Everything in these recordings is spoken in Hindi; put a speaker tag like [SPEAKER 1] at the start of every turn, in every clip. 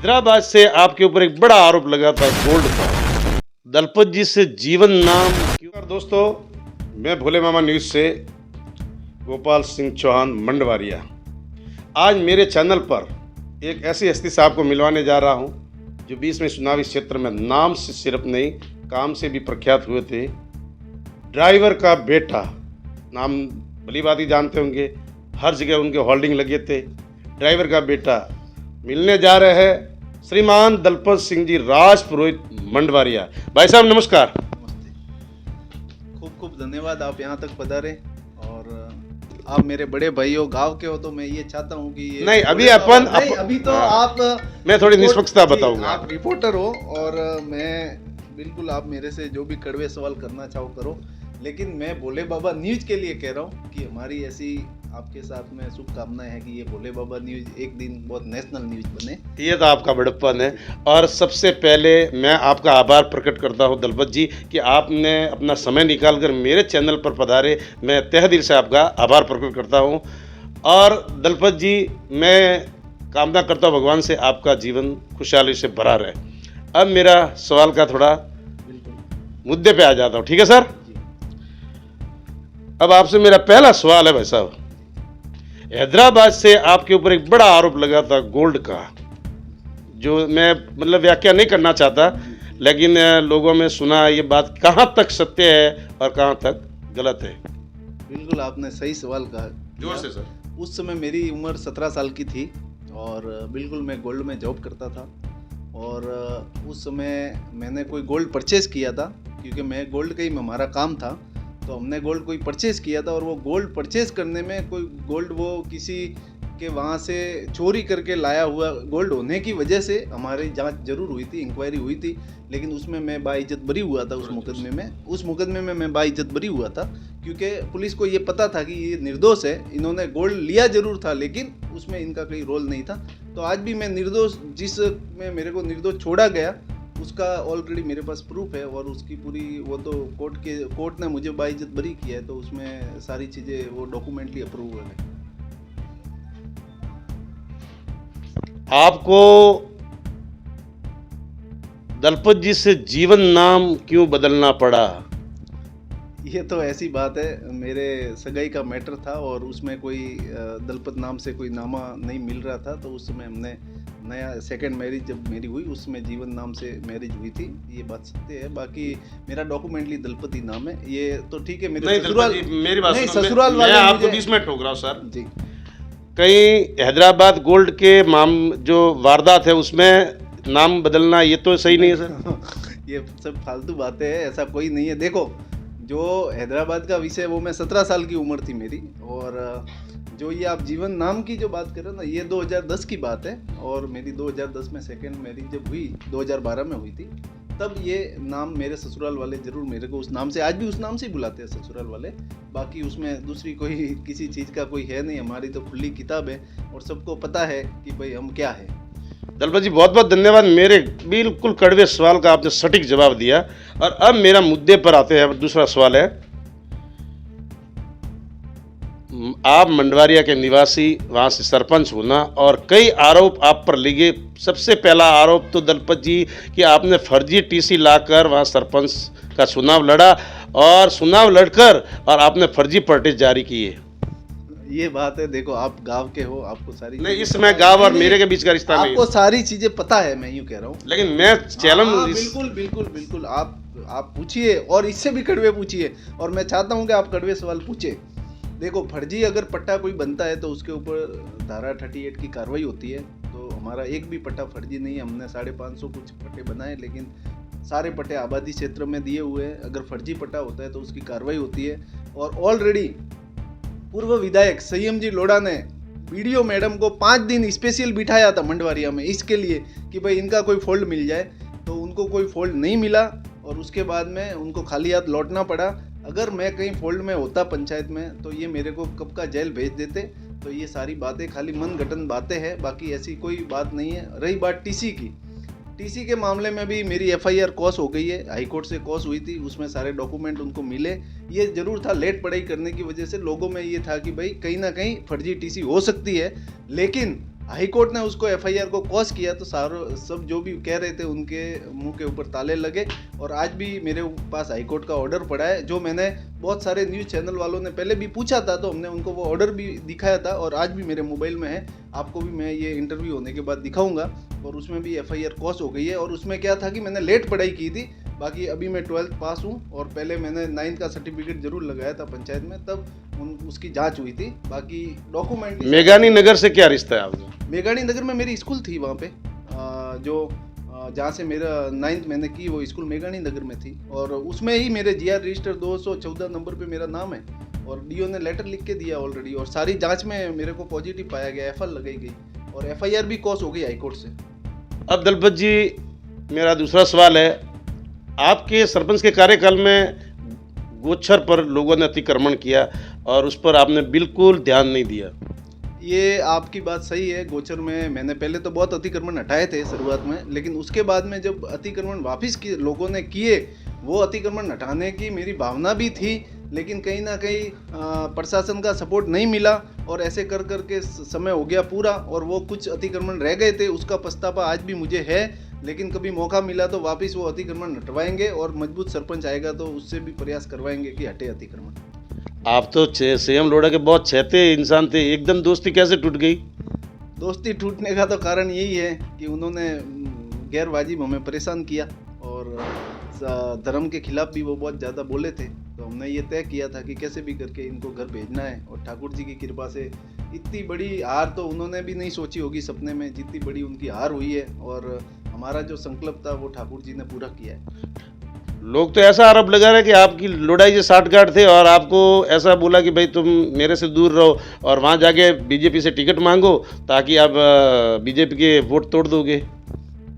[SPEAKER 1] हैदराबाद से आपके ऊपर एक बड़ा आरोप लगा था गोल्ड का। दलपत जी से जीवन नाम क्यों? दोस्तों, मैं भोले मामा न्यूज़ से गोपाल सिंह चौहान मंडवारिया आज मेरे चैनल पर एक ऐसी हस्ती से आपको मिलवाने जा रहा हूं जो बीच में चुनावी क्षेत्र में नाम से सिर्फ नहीं काम से भी प्रख्यात हुए थे। ड्राइवर का बेटा, नाम भली बात ही जानते होंगे, हर जगह उनके होल्डिंग लगे थे। ड्राइवर का बेटा मिलने जा रहे हैं श्रीमान दलपत सिंह जी राजपुरोहित मंडवारिया। भाई साहब नमस्कार।
[SPEAKER 2] नमस्ते, खूब खूब धन्यवाद आप यहाँ तक पधारे। और आप मेरे बड़े भाई हो, गांव के हो, तो मैं ये चाहता हूँ कि ये
[SPEAKER 1] नहीं अभी अपन
[SPEAKER 2] अभी तो आप
[SPEAKER 1] मैं थोड़ी निष्पक्षता बताऊंगा।
[SPEAKER 2] आप रिपोर्टर हो और मैं बिल्कुल, आप मेरे से जो भी कड़वे सवाल करना चाहो करो, लेकिन मैं भोले बाबा न्यूज के लिए कह रहा हूँ कि हमारी ऐसी आपके साथ में शुभकामनाएं हैं कि ये भोले बाबा न्यूज एक दिन बहुत नेशनल न्यूज बने।
[SPEAKER 1] ये तो आपका बड़प्पन है। और सबसे पहले मैं आपका आभार प्रकट करता हूं दलपत जी कि आपने अपना समय निकालकर मेरे चैनल पर पधारे। मैं तहे दिल से आपका आभार प्रकट करता हूं। और दलपत जी, मैं कामना करता हूं भगवान से आपका जीवन खुशहाली से भरा रहे। अब मेरा सवाल का थोड़ा मुद्दे पे आ जाता हूँ, ठीक है सर? अब आपसे मेरा पहला सवाल है भाई साहब, हैदराबाद से आपके ऊपर एक बड़ा आरोप लगा था गोल्ड का, जो मैं मतलब व्याख्या नहीं करना चाहता, लेकिन लोगों में सुना ये बात कहाँ तक सत्य है और कहाँ तक गलत है।
[SPEAKER 2] बिल्कुल आपने सही सवाल कहा।
[SPEAKER 1] जोर से सर।
[SPEAKER 2] उस समय मेरी उम्र 17 साल की थी और बिल्कुल मैं गोल्ड में जॉब करता था। और उस समय मैंने कोई गोल्ड परचेज़ किया था, क्योंकि मैं गोल्ड का ही हमारा काम था, तो हमने गोल्ड कोई परचेज़ किया था। और वो गोल्ड परचेज़ करने में कोई गोल्ड वो किसी के वहाँ से चोरी करके लाया हुआ गोल्ड होने की वजह से हमारी जांच जरूर हुई थी, इंक्वायरी हुई थी, लेकिन उसमें मैं बाइज्जत बरी हुआ था। उस मुकदमे में मैं बाइज्जत बरी हुआ था, क्योंकि पुलिस को ये पता था कि ये निर्दोष है। इन्होंने गोल्ड लिया जरूर था, लेकिन उसमें इनका कोई रोल नहीं था। तो आज भी मैं निर्दोष, जिसमें मेरे को निर्दोष छोड़ा गया, उसका ऑलरेडी मेरे पास प्रूफ है। और उसकी पूरी वो तो कोर्ट ने मुझे बाइज्जत बरी किया है, तो उसमें सारी चीज़ें वो डॉक्यूमेंटली अप्रूव है।
[SPEAKER 1] आपको दलपत जी से जीवन नाम क्यों बदलना पड़ा?
[SPEAKER 2] ये तो ऐसी बात है, मेरे सगाई का मैटर था और उसमें कोई दलपत नाम से कोई नामा नहीं मिल रहा था, तो उस समय हमने नया सेकंड मैरिज जब मेरी हुई, उसमें जीवन नाम से मैरिज हुई थी। ये बात सत्य है। बाकी मेरा डॉक्यूमेंटली दलपति नाम है। ये तो ठीक है, मेरे ससुराल,
[SPEAKER 1] मेरी बात
[SPEAKER 2] नहीं,
[SPEAKER 1] सुनो,
[SPEAKER 2] ससुराल वाले
[SPEAKER 1] मैं आपको बीच में टोक रहा हूँ सर जी। कहीं हैदराबाद गोल्ड के जो वारदात है उसमें नाम बदलना ये तो सही नहीं है सर।
[SPEAKER 2] ये सब फालतू बातें हैं, ऐसा कोई नहीं है। देखो, जो हैदराबाद का विषय, वो मैं 17 साल की उम्र थी मेरी। और जो ये आप जीवन नाम की जो बात कर रहे हो ना, ये 2010 की बात है। और मेरी 2010 में सेकंड मैरिज जब हुई, 2012 में हुई थी, तब ये नाम मेरे ससुराल वाले जरूर मेरे को उस नाम से, आज भी उस नाम से ही बुलाते हैं ससुराल वाले। बाकी उसमें दूसरी कोई किसी चीज़ का कोई है नहीं। हमारी तो खुली किताब है और सबको पता है कि भाई हम क्या है।
[SPEAKER 1] दलपत जी बहुत बहुत धन्यवाद। मेरे बिल्कुल कड़वे सवाल का आपने सटीक जवाब दिया। और अब मेरा मुद्दे पर आते हैं। दूसरा सवाल है, आप मंडवारिया के निवासी, वहाँ से सरपंच होना और कई आरोप आप पर लगे। सबसे पहला आरोप तो दलपत जी कि आपने फर्जी टीसी लाकर वहाँ सरपंच का चुनाव लड़ा और चुनाव लड़कर और आपने फर्जी पर्चे जारी किए।
[SPEAKER 2] ये बात है। देखो, आप गांव के हो, आपको सारी
[SPEAKER 1] नहीं, इसमें गांव और मेरे के बीच का रिश्ता नहीं है।
[SPEAKER 2] आपको सारी चीजें पता है, मैं यूँ कह रहा हूँ।
[SPEAKER 1] लेकिन मैं चैलेंज
[SPEAKER 2] बिल्कुल बिल्कुल बिल्कुल आप पूछिए, और इससे भी कड़वे पूछिए। और मैं चाहता हूँ कि आप कड़वे सवाल पूछे। देखो, फर्जी अगर पट्टा कोई बनता है तो उसके ऊपर धारा 38 की कार्रवाई होती है। तो हमारा एक भी पट्टा फर्जी नहीं है। हमने 550 कुछ पट्टे बनाए, लेकिन सारे पट्टे आबादी क्षेत्र में दिए हुए हैं। अगर फर्जी पट्टा होता है तो उसकी कार्रवाई होती है। और ऑलरेडी पूर्व विधायक संयम जी लोढ़ा ने वीडियो मैडम को 5 दिन स्पेशल बिठाया था मंडवारिया में, इसके लिए कि भाई इनका कोई फॉल्ट मिल जाए। तो उनको कोई फॉल्ट नहीं मिला और उसके बाद में उनको खाली हाथ लौटना पड़ा। अगर मैं कहीं फॉल्ट में होता पंचायत में, तो ये मेरे को कब का जेल भेज देते। तो ये सारी बातें खाली मनगढ़ंत बातें हैं, बाकी ऐसी कोई बात नहीं है। रही बात टीसी की, टीसी के मामले में भी मेरी एफआईआर कॉस हो गई है, हाई कोर्ट से कॉस हुई थी, उसमें सारे डॉक्यूमेंट उनको मिले। ये जरूर था, लेट पढ़ाई करने की वजह से लोगों में ये था कि भाई कहीं ना कहीं फर्जी टीसी हो सकती है, लेकिन हाई कोर्ट ने उसको एफआईआर को कॉज किया तो सब जो भी कह रहे थे उनके मुंह के ऊपर ताले लगे। और आज भी मेरे पास हाई कोर्ट का ऑर्डर पड़ा है, जो मैंने बहुत सारे न्यूज़ चैनल वालों ने पहले भी पूछा था, तो हमने उनको वो ऑर्डर भी दिखाया था और आज भी मेरे मोबाइल में है। आपको भी मैं ये इंटरव्यू होने के बाद दिखाऊंगा। और उसमें भी एफआईआर कॉज हो गई है। और उसमें क्या था कि मैंने लेट पढ़ाई की थी, बाकी अभी मैं 12th पास हूँ और पहले मैंने 9th का सर्टिफिकेट जरूर लगाया था पंचायत में, तब उसकी जांच हुई थी। बाकी डॉक्यूमेंट
[SPEAKER 1] मेघानी नगर से क्या रिश्ता है आपका?
[SPEAKER 2] मेघानी नगर में मेरी स्कूल थी वहाँ पे, जहाँ से मेरा 9th मैंने की वो स्कूल मेघानी नगर में थी। और उसमें ही मेरे जीआर रजिस्टर 214 नंबर पे मेरा नाम है और डीओ ने लेटर लिख के दिया ऑलरेडी। और सारी जांच में मेरे को पॉजिटिव पाया गया, एफआईआर लगाई गई और एफआईआर भी कॉज हो गई हाईकोर्ट से।
[SPEAKER 1] अब दलपत जी, मेरा दूसरा सवाल है, आपके सरपंच के कार्यकाल में गोचर पर लोगों ने अतिक्रमण किया और उस पर आपने बिल्कुल ध्यान नहीं दिया।
[SPEAKER 2] ये आपकी बात सही है। गोचर में मैंने पहले तो बहुत अतिक्रमण हटाए थे शुरुआत में, लेकिन उसके बाद में जब अतिक्रमण वापस किए लोगों ने किए, वो अतिक्रमण हटाने की मेरी भावना भी थी, लेकिन कहीं ना कहीं प्रशासन का सपोर्ट नहीं मिला और ऐसे कर कर के समय हो गया पूरा और वो कुछ अतिक्रमण रह गए थे। उसका पछतावा आज भी मुझे है, लेकिन कभी मौका मिला तो वापस वो अतिक्रमण हटवाएंगे और मजबूत सरपंच आएगा तो उससे भी प्रयास करवाएंगे कि हटे अतिक्रमण।
[SPEAKER 1] आप तो सीएम लोढ़ा के बहुत चहेते इंसान थे, एकदम दोस्ती कैसे टूट गई?
[SPEAKER 2] दोस्ती टूटने का तो कारण यही है कि उन्होंने गैरवाजिब हमें परेशान किया और धर्म के खिलाफ भी वो बहुत ज़्यादा बोले थे। तो हमने ये तय किया था कि कैसे भी करके इनको घर भेजना है। और ठाकुर जी की कृपा से इतनी बड़ी हार तो उन्होंने भी नहीं सोची होगी सपने में, जितनी बड़ी उनकी हार हुई है। और हमारा जो संकल्प था वो ठाकुर जी ने पूरा किया है।
[SPEAKER 1] लोग तो ऐसा आरोप लगा रहे हैं कि आपकी लड़ाई जो साठगांठ थे और आपको ऐसा बोला कि भाई तुम मेरे से दूर रहो और वहाँ जाके बीजेपी से टिकट मांगो ताकि आप बीजेपी के वोट तोड़ दोगे।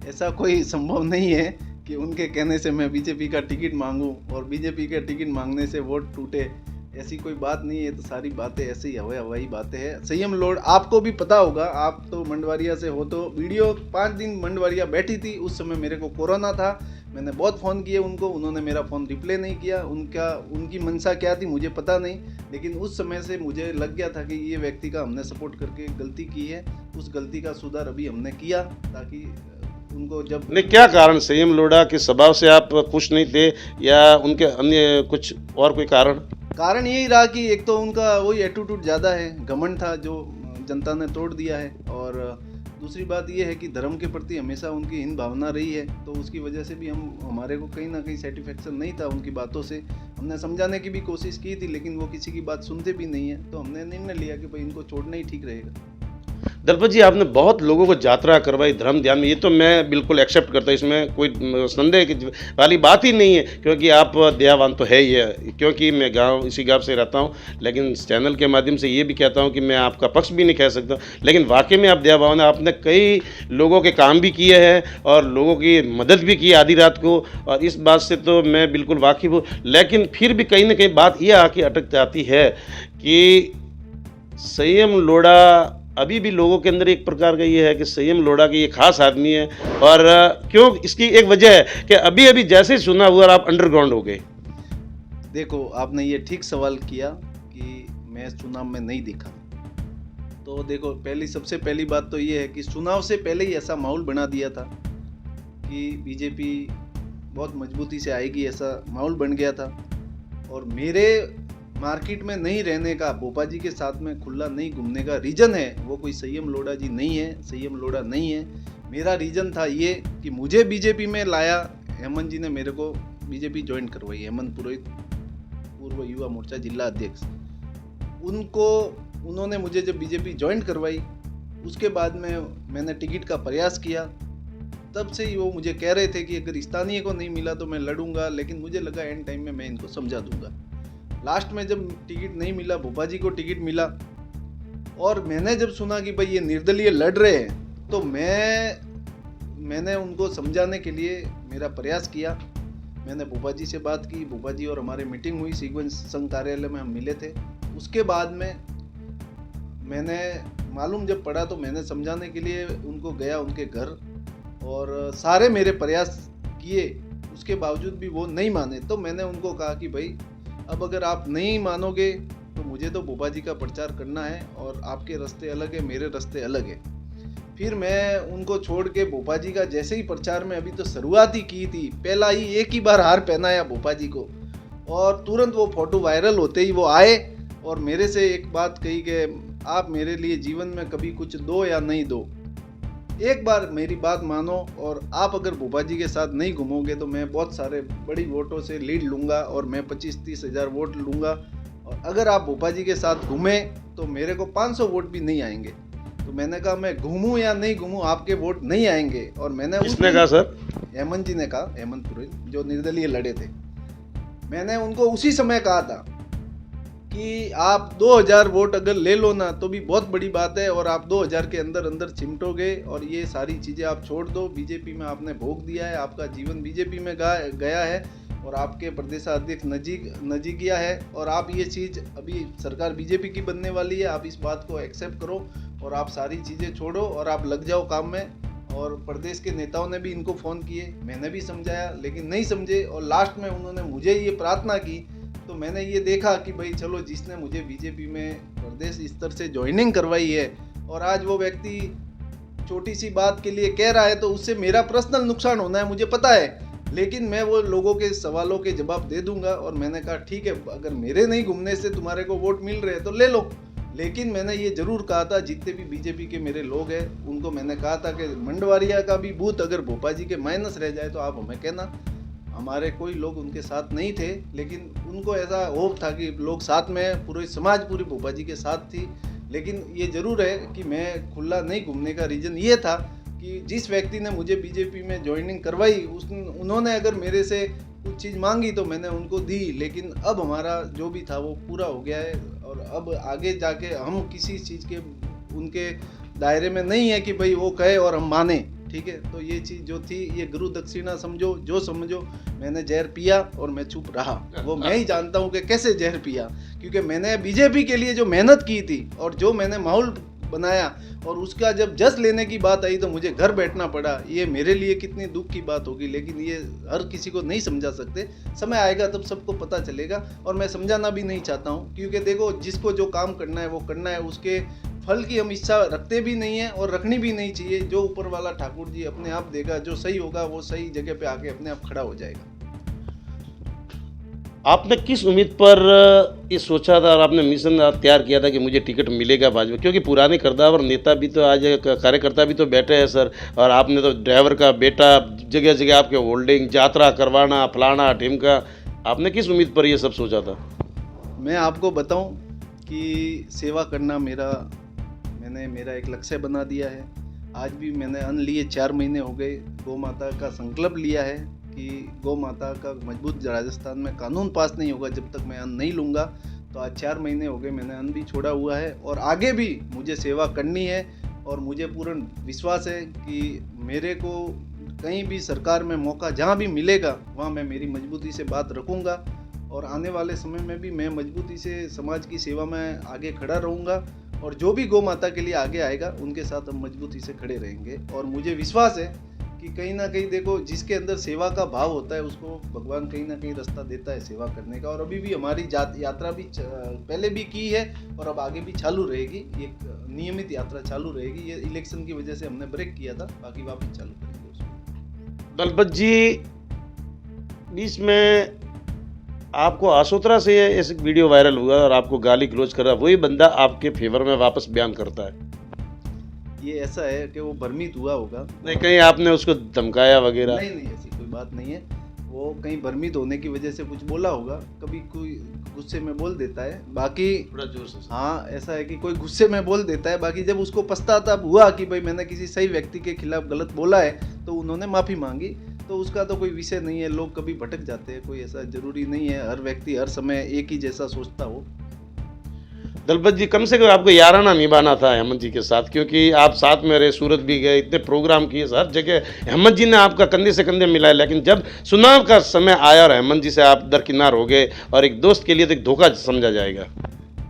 [SPEAKER 2] ऐसा कोई संभव नहीं है कि उनके कहने से मैं बीजेपी का टिकट मांगूं और बीजेपी का टिकट मांगने से वोट टूटे, ऐसी कोई बात नहीं है। तो सारी बातें ऐसे ही हवाई बातें हैं। संयम लोड आपको भी पता होगा, आप तो मंडवारिया से हो, तो वीडियो 5 दिन मंडवारिया बैठी थी, उस समय मेरे को कोरोना था। मैंने बहुत फ़ोन किए उनको, उन्होंने मेरा फ़ोन रिप्लाई नहीं किया। उनकी मंशा क्या थी मुझे पता नहीं, लेकिन उस समय से मुझे लग गया था कि ये व्यक्ति का हमने सपोर्ट करके गलती की है। उस गलती का सुधार अभी हमने किया ताकि उनको जब
[SPEAKER 1] नहीं, क्या कारण संयम लोढ़ा के स्वभाव से आप खुश नहीं थे या उनके अन्य कुछ और कोई कारण
[SPEAKER 2] यही रहा कि एक तो उनका वही एटीट्यूड ज़्यादा है, घमंड था जो जनता ने तोड़ दिया है। और दूसरी बात यह है कि धर्म के प्रति हमेशा उनकी हीन भावना रही है, तो उसकी वजह से भी हमारे को कहीं ना कहीं सेटिस्फेक्शन नहीं था उनकी बातों से। हमने समझाने की भी कोशिश की थी, लेकिन वो किसी की बात सुनते भी नहीं है। तो हमने निर्णय लिया कि भाई इनको छोड़ना ही ठीक रहेगा।
[SPEAKER 1] दलपत जी, आपने बहुत लोगों को यात्रा करवाई धर्म ध्यान में, ये तो मैं बिल्कुल एक्सेप्ट करता हूँ, इसमें कोई संदेह वाली बात ही नहीं है, क्योंकि आप दयावान तो है ही है। क्योंकि मैं इसी गांव से रहता हूँ, लेकिन चैनल के माध्यम से ये भी कहता हूँ कि मैं आपका पक्ष भी नहीं कह सकता, लेकिन वाकई में आप दयावान हैं। आपने कई लोगों के काम भी किए हैं और लोगों की मदद भी की आधी रात को, और इस बात से तो मैं बिल्कुल वाकिफ हूँ। लेकिन फिर भी कहीं ना कहीं बात यह आके अटक जाती है कि संयम लोढ़ा अभी भी लोगों के अंदर एक प्रकार का ये है कि संयम लोढ़ा की ये खास आदमी है। और क्यों, इसकी एक वजह है कि अभी अभी जैसे सुना हुआ आप अंडरग्राउंड हो गए।
[SPEAKER 2] देखो, आपने ये ठीक सवाल किया कि मैं चुनाव में नहीं दिखा। तो देखो, सबसे पहली बात तो ये है कि चुनाव से पहले ही ऐसा माहौल बना दिया था कि बीजेपी बहुत मजबूती से आएगी, ऐसा माहौल बन गया था। और मेरे मार्केट में नहीं रहने का, भोपा जी के साथ में खुला नहीं घूमने का रीज़न है वो कोई संयम लोढ़ा जी नहीं है, संयम लोढ़ा नहीं है। मेरा रीज़न था ये कि मुझे बीजेपी में लाया, हेमंत जी ने मेरे को बीजेपी ज्वाइन करवाई। हेमंत पुरोहित, पूर्व युवा मोर्चा जिला अध्यक्ष, उन्होंने मुझे जब बीजेपी ज्वाइन करवाई, उसके बाद में मैंने टिकट का प्रयास किया। तब से ही वो मुझे कह रहे थे कि अगर स्थानीय को नहीं मिला तो मैं लड़ूंगा, लेकिन मुझे लगा एंड टाइम में मैं इनको समझा दूंगा। लास्ट में जब टिकट नहीं मिला, भोपा जी को टिकट मिला, और मैंने जब सुना कि भाई ये निर्दलीय लड़ रहे हैं, तो मैंने उनको समझाने के लिए मेरा प्रयास किया। मैंने भोपा जी से बात की, भोपा जी और हमारे मीटिंग हुई, सीक्वेंस संघ कार्यालय में हम मिले थे। उसके बाद में मैंने मालूम जब पड़ा तो मैंने समझाने के लिए उनको गया उनके घर, और सारे मेरे प्रयास किए, उसके बावजूद भी वो नहीं माने। तो मैंने उनको कहा कि भाई अब अगर आप नहीं मानोगे तो मुझे तो भोपा जी का प्रचार करना है, और आपके रास्ते अलग है, मेरे रास्ते अलग है। फिर मैं उनको छोड़ के भोपा जी का जैसे ही प्रचार में अभी तो शुरुआत ही की थी, पहला ही एक ही बार हार पहनाया भोपा जी को, और तुरंत वो फोटो वायरल होते ही वो आए और मेरे से एक बात कही कि आप मेरे लिए जीवन में कभी कुछ दो या नहीं दो, एक बार मेरी बात मानो, और आप अगर भोपा जी के साथ नहीं घूमोगे तो मैं बहुत सारे बड़ी वोटों से लीड लूँगा और मैं 25-30 हज़ार वोट लूँगा, और अगर आप भोपा जी के साथ घूमें तो मेरे को 500 वोट भी नहीं आएंगे। तो मैंने कहा मैं घूमूं या नहीं घूमूं आपके वोट नहीं आएंगे। और मैंने
[SPEAKER 1] किसने कहा सर?
[SPEAKER 2] हेमंत जी ने कहा, हेमंत पुरेल जो निर्दलीय लड़े थे। मैंने उनको उसी समय कहा था कि आप 2000 वोट अगर ले लो ना तो भी बहुत बड़ी बात है, और आप 2000 के अंदर अंदर चिमटोगे और ये सारी चीज़ें आप छोड़ दो। बीजेपी में आपने भोग दिया है, आपका जीवन बीजेपी में गया है और आपके प्रदेशाध्यक्ष नजीकिया है, और आप ये चीज़ अभी सरकार बीजेपी की बनने वाली है, आप इस बात को एक्सेप्ट करो और आप सारी चीज़ें छोड़ो और आप लग जाओ काम में। और प्रदेश के नेताओं ने भी इनको फ़ोन किए, मैंने भी समझाया लेकिन नहीं समझे, और लास्ट में उन्होंने मुझे ये प्रार्थना की। तो मैंने ये देखा कि भाई चलो, जिसने मुझे बीजेपी में प्रदेश स्तर से ज्वाइनिंग करवाई है और आज वो व्यक्ति छोटी सी बात के लिए कह रहा है तो उससे मेरा पर्सनल नुकसान होना है, मुझे पता है, लेकिन मैं वो लोगों के सवालों के जवाब दे दूंगा। और मैंने कहा ठीक है, अगर मेरे नहीं घूमने से तुम्हारे को वोट मिल रहे हैं तो ले लो। लेकिन मैंने ये जरूर कहा था, जितने भी बीजेपी के मेरे लोग हैं उनको मैंने कहा था कि मंडवारिया का भी बूथ अगर भोपा जी के माइनस रह जाए तो आप हमें कहना। हमारे कोई लोग उनके साथ नहीं थे, लेकिन उनको ऐसा होप था कि लोग साथ में, पूरे समाज पूरी भोपा जी के साथ थी। लेकिन ये जरूर है कि मैं खुला नहीं घूमने का रीज़न ये था कि जिस व्यक्ति ने मुझे बीजेपी में ज्वाइनिंग करवाई उन्होंने अगर मेरे से कुछ चीज़ मांगी तो मैंने उनको दी, लेकिन अब हमारा जो भी था वो पूरा हो गया है और अब आगे जाके हम किसी चीज़ के उनके दायरे में नहीं है कि भाई वो कहे और हम माने। ठीक है, तो ये चीज़ जो थी ये गुरु दक्षिणा समझो, जो समझो। मैंने जहर पिया और मैं चुप रहा, वो मैं ही जानता हूँ कि कैसे जहर पिया, क्योंकि मैंने बीजेपी के लिए जो मेहनत की थी और जो मैंने माहौल बनाया और उसका जब जस लेने की बात आई तो मुझे घर बैठना पड़ा। ये मेरे लिए कितनी दुख की बात होगी, लेकिन ये हर किसी को नहीं समझा सकते। समय आएगा तब सबको पता चलेगा, और मैं समझाना भी नहीं चाहता हूँ, क्योंकि देखो जिसको जो काम करना है वो करना है, उसके फल की हम इच्छा रखते भी नहीं है और रखनी भी नहीं चाहिए। जो ऊपर वाला ठाकुर जी अपने आप देगा, जो सही होगा वो सही जगह पे आके अपने आप खड़ा हो जाएगा।
[SPEAKER 1] आपने किस उम्मीद पर ये सोचा था और आपने मिशन तैयार किया था कि मुझे टिकट मिलेगा भाजपा? क्योंकि पुराने कद्दावर नेता भी तो आज, कार्यकर्ता भी तो बैठे हैं सर, और आपने तो ड्राइवर का बेटा, जगह जगह आपके होल्डिंग, यात्रा करवाना, फलाना ढिमका, आपने किस उम्मीद पर ये सब सोचा था?
[SPEAKER 2] मैं आपको बताऊं कि सेवा करना मैंने मेरा एक लक्ष्य बना दिया है। आज भी मैंने अन्न लिए 4 महीने हो गए। गौ माता का संकल्प लिया है कि गौ माता का मजबूत राजस्थान में कानून पास नहीं होगा जब तक मैं अन्न नहीं लूँगा। तो आज 4 महीने हो गए, मैंने अन्न भी छोड़ा हुआ है और आगे भी मुझे सेवा करनी है। और मुझे पूर्ण विश्वास है कि मेरे को कहीं भी सरकार में मौका जहाँ भी मिलेगा वहाँ मैं मेरी मजबूती से बात रखूँगा, और आने वाले समय में भी मैं मजबूती से समाज की सेवा में आगे खड़ा रहूँगा। और जो भी गौ माता के लिए आगे आएगा उनके साथ हम मजबूती से खड़े रहेंगे। और मुझे विश्वास है कि कहीं ना कहीं देखो, जिसके अंदर सेवा का भाव होता है उसको भगवान कहीं ना कहीं रास्ता देता है सेवा करने का। और अभी भी हमारी यात्रा भी पहले भी की है और अब आगे भी चालू रहेगी। एक नियमित यात्रा चालू रहेगी। ये इलेक्शन की वजह से हमने ब्रेक किया था, बाकी वापस चालू करेंगे उसको।
[SPEAKER 1] दलपत जी, बीच में आपको आसोतरा से ऐसे वीडियो वायरल हुआ और आपको गाली गलौज कर रहा, वही बंदा आपके फेवर में वापस बयान करता है।
[SPEAKER 2] ये ऐसा है कि वो भ्रमित हुआ होगा।
[SPEAKER 1] नहीं, कहीं आपने उसको धमकाया वगैरह?
[SPEAKER 2] नहीं, ऐसी कोई बात नहीं है। वो कहीं भ्रमित होने की वजह से कुछ बोला होगा, कभी कोई गुस्से में बोल देता है। बाकी
[SPEAKER 1] थोड़ा जोर से।
[SPEAKER 2] हाँ, ऐसा है कि कोई गुस्से में बोल देता है, बाकी जब उसको पछताताप हुआ कि भाई मैंने किसी सही व्यक्ति के खिलाफ गलत बोला है तो उन्होंने माफ़ी मांगी। तो उसका तो कोई विषय नहीं है। लोग कभी भटक जाते हैं, कोई ऐसा जरूरी नहीं है हर व्यक्ति हर समय एक ही जैसा सोचता हो।
[SPEAKER 1] दलपत जी, कम से कम आपको याराना निभाना था हेमंत जी के साथ, क्योंकि आप साथ में रहे, सूरत भी गए, इतने प्रोग्राम किए, हर जगह हेमंत जी ने आपका कंधे से कंधे मिलाया। लेकिन जब चुनाव का समय आया और हेमंत जी से आप दरकिनार हो गए, और एक दोस्त के लिए तो एक धोखा समझा जाएगा।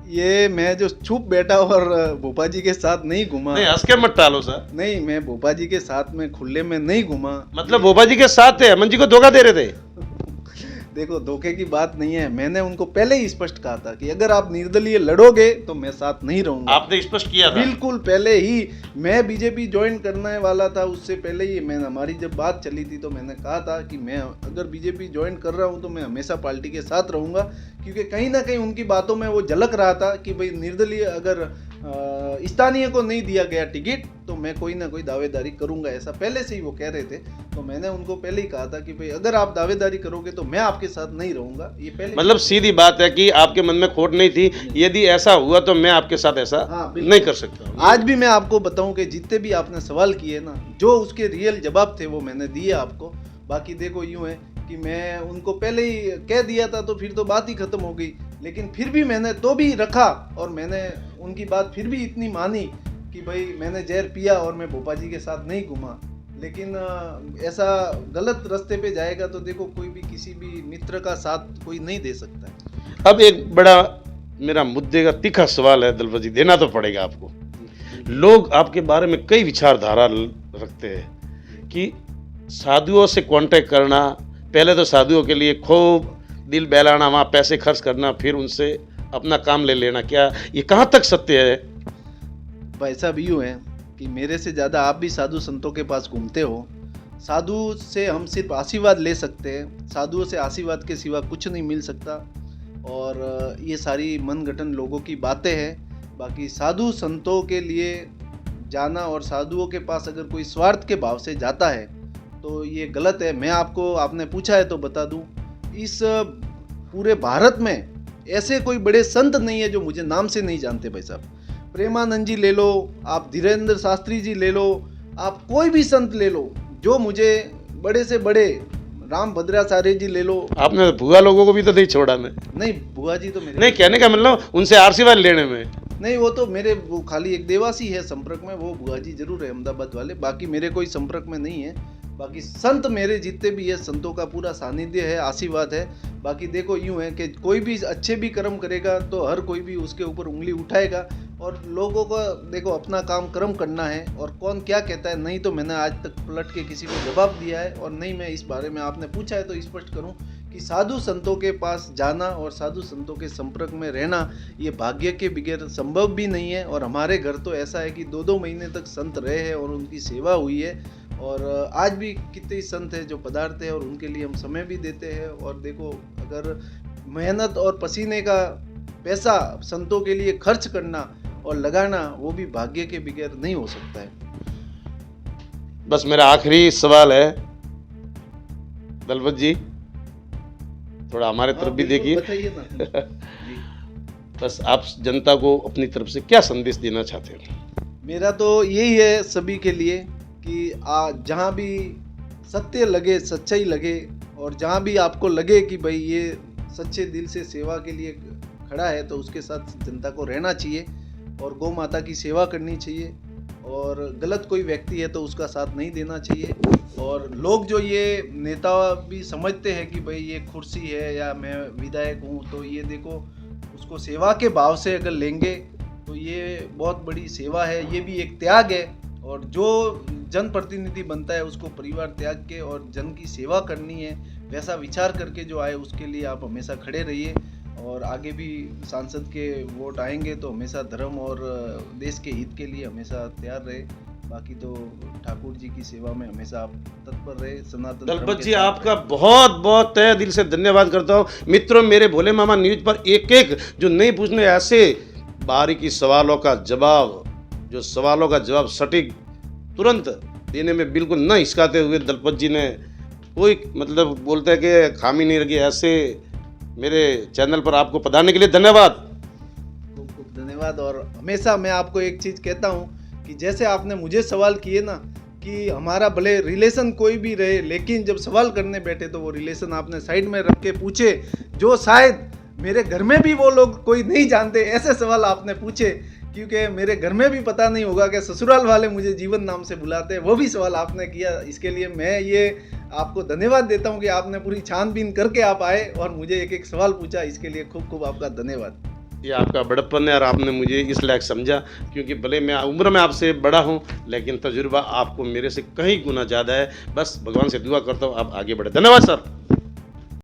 [SPEAKER 2] ये मैं जो चुप बैठा और भोपा जी के साथ नहीं घूमा।
[SPEAKER 1] नहीं, हंस के मत टालो सर।
[SPEAKER 2] नहीं, मैं भोपा जी के साथ में खुले में नहीं घूमा।
[SPEAKER 1] मतलब भोपा जी के साथ थे, हेमंत जी को धोखा दे रहे थे?
[SPEAKER 2] देखो धोखे की बात नहीं है, मैंने उनको पहले ही स्पष्ट कहा था कि अगर आप निर्दलीय लड़ोगे तो मैं साथ नहीं रहूंगा।
[SPEAKER 1] आपने स्पष्ट किया था।
[SPEAKER 2] बिल्कुल पहले ही मैं बीजेपी ज्वाइन करने वाला था, उससे पहले ही मैं हमारी जब बात चली थी तो मैंने कहा था कि मैं अगर बीजेपी ज्वाइन कर रहा हूं तो मैं हमेशा पार्टी के साथ रहूंगा, क्योंकि कहीं ना कहीं उनकी बातों में वो झलक रहा था कि भाई निर्दलीय अगर स्थानीय को नहीं दिया गया टिकट तो मैं कोई ना कोई दावेदारी करूंगा, ऐसा पहले से ही वो कह रहे थे। तो मैंने उनको पहले ही कहा था कि भाई अगर आप दावेदारी करोगे तो मैं आपके साथ नहीं रहूंगा, ये पहले
[SPEAKER 1] मतलब सीधी बात है कि आपके मन में खोट नहीं थी, यदि ऐसा हुआ तो मैं आपके साथ ऐसा
[SPEAKER 2] बिल्कुल।
[SPEAKER 1] नहीं कर सकता।
[SPEAKER 2] आज भी मैं आपको बताऊं कि जितने भी आपने सवाल किए ना, जो उसके रियल जवाब थे वो मैंने दिए आपको। बाकी देखो यूं है कि मैं उनको पहले ही कह दिया था तो फिर तो बात ही खत्म हो गई, लेकिन फिर भी मैंने तो भी रखा और मैंने उनकी बात फिर भी इतनी मानी कि भाई मैंने जहर पिया और मैं भोपा जी के साथ नहीं घूमा। लेकिन ऐसा गलत रास्ते पे जाएगा तो देखो कोई भी किसी भी मित्र का साथ कोई नहीं दे सकता है।
[SPEAKER 1] अब एक बड़ा मेरा मुद्दे का तीखा सवाल है दलपत जी, देना तो पड़ेगा आपको। लोग आपके बारे में कई विचारधारा रखते हैं कि साधुओं से कांटेक्ट करना, पहले तो साधुओं के लिए खूब दिल बहलाना, वहाँ पैसे खर्च करना, फिर उनसे अपना काम ले लेना, क्या ये कहाँ तक सत्य है?
[SPEAKER 2] भाई साहब यूँ है कि मेरे से ज़्यादा आप भी साधु संतों के पास घूमते हो। साधु से हम सिर्फ आशीर्वाद ले सकते हैं, साधुओं से आशीर्वाद के सिवा कुछ नहीं मिल सकता। और ये सारी मनगढ़ंत लोगों की बातें हैं। बाकी साधु संतों के लिए जाना और साधुओं के पास अगर कोई स्वार्थ के भाव से जाता है तो ये गलत है। मैं आपको, आपने पूछा है तो बता दूं, इस पूरे भारत में ऐसे कोई बड़े संत नहीं है जो मुझे नाम से नहीं जानते भाई साहब। प्रेमानंद जी ले लो, आप धीरेन्द्र शास्त्री जी ले लो, आप कोई भी संत ले लो जो मुझे बड़े से बड़े, राम भद्राचार्य जी ले लो।
[SPEAKER 1] आपने भुआ लोगों को भी तो नहीं छोड़ा
[SPEAKER 2] नहीं भुआ जी तो मेरे
[SPEAKER 1] नहीं, कहने का मतलब उनसे आशीर्वाद लेने में
[SPEAKER 2] नहीं, वो तो मेरे वो खाली एक देवासी है संपर्क में, वो भुआ जी जरूर है अहमदाबाद वाले, बाकी मेरे कोई संपर्क में नहीं है। बाकी संत मेरे जितने भी है संतों का पूरा सानिध्य है, आशीर्वाद है। बाकी देखो यूं है कि कोई भी अच्छे भी कर्म करेगा तो हर कोई भी उसके ऊपर उंगली उठाएगा और लोगों को देखो अपना काम कर्म करना है और कौन क्या कहता है नहीं तो मैंने आज तक पलट के किसी को जवाब दिया है और नहीं मैं इस बारे में, आपने पूछा है तो स्पष्ट करूं कि साधु संतों के पास जाना और साधु संतों के संपर्क में रहना ये भाग्य के बगैर संभव भी नहीं है। और हमारे घर तो ऐसा है कि 2-2 महीने तक संत रहे हैं और उनकी सेवा हुई है और आज भी कितने संत हैं जो पधारते हैं और उनके लिए हम समय भी देते हैं। और देखो अगर मेहनत और पसीने का पैसा संतों के लिए खर्च करना और लगाना वो भी भाग्य के बगैर नहीं हो सकता है।
[SPEAKER 1] बस मेरा आखिरी सवाल है दलपत जी, थोड़ा हमारे तरफ भी देखिए।
[SPEAKER 2] बताइए ना।
[SPEAKER 1] बस आप जनता को अपनी तरफ से क्या संदेश देना चाहते हो?
[SPEAKER 2] मेरा तो यही है सभी के लिए कि जहाँ भी सत्य लगे, सच्चाई लगे और जहाँ भी आपको लगे कि भाई ये सच्चे दिल से सेवा के लिए खड़ा है तो उसके साथ जनता को रहना चाहिए और गौ माता की सेवा करनी चाहिए और गलत कोई व्यक्ति है तो उसका साथ नहीं देना चाहिए। और लोग जो ये नेता भी समझते हैं कि भाई ये कुर्सी है या मैं विधायक हूँ, तो ये देखो उसको सेवा के भाव से अगर लेंगे तो ये बहुत बड़ी सेवा है, ये भी एक त्याग है। और जो जनप्रतिनिधि बनता है उसको परिवार त्याग के और जन की सेवा करनी है, वैसा विचार करके जो आए उसके लिए आप हमेशा खड़े रहिए। और आगे भी सांसद के वोट आएंगे तो हमेशा धर्म और देश के हित के लिए हमेशा तैयार रहे। बाकी तो ठाकुर जी की सेवा में हमेशा आप तत्पर रहे। सनातन
[SPEAKER 1] दलपत जी आपका बहुत बहुत तहे दिल से धन्यवाद करता हूँ। मित्रों, मेरे भोले मामा न्यूज पर एक एक जो नहीं पूछने ऐसे बारीकी सवालों का जवाब, जो सवालों का जवाब सटीक तुरंत देने में बिल्कुल न हिचकाते हुए दलपत जी ने कोई मतलब बोलते हैं कि खामी नहीं रखी, ऐसे मेरे चैनल पर आपको पधारने के लिए धन्यवाद।
[SPEAKER 2] खूब खूब धन्यवाद। और हमेशा मैं आपको एक चीज़ कहता हूँ कि जैसे आपने मुझे सवाल किए ना कि हमारा भले रिलेशन कोई भी रहे, लेकिन जब सवाल करने बैठे तो वो रिलेशन आपने साइड में रख के पूछे जो शायद मेरे घर में भी वो लोग कोई नहीं जानते, ऐसे सवाल आपने पूछे। क्योंकि मेरे घर में भी पता नहीं होगा कि ससुराल वाले मुझे जीवन नाम से बुलाते हैं, वो भी सवाल आपने किया। इसके लिए मैं ये आपको धन्यवाद देता हूँ कि आपने पूरी छानबीन करके आप आए और मुझे एक एक सवाल पूछा। इसके लिए खूब खूब आपका धन्यवाद।
[SPEAKER 1] ये आपका बड़प्पन है और आपने मुझे इस लायक समझा, क्योंकि भले मैं उम्र में आपसे बड़ा हूँ लेकिन तजुर्बा आपको मेरे से कहीं गुना ज़्यादा है। बस भगवान से दुआ करता हूँ आप आगे बढ़े। धन्यवाद सर।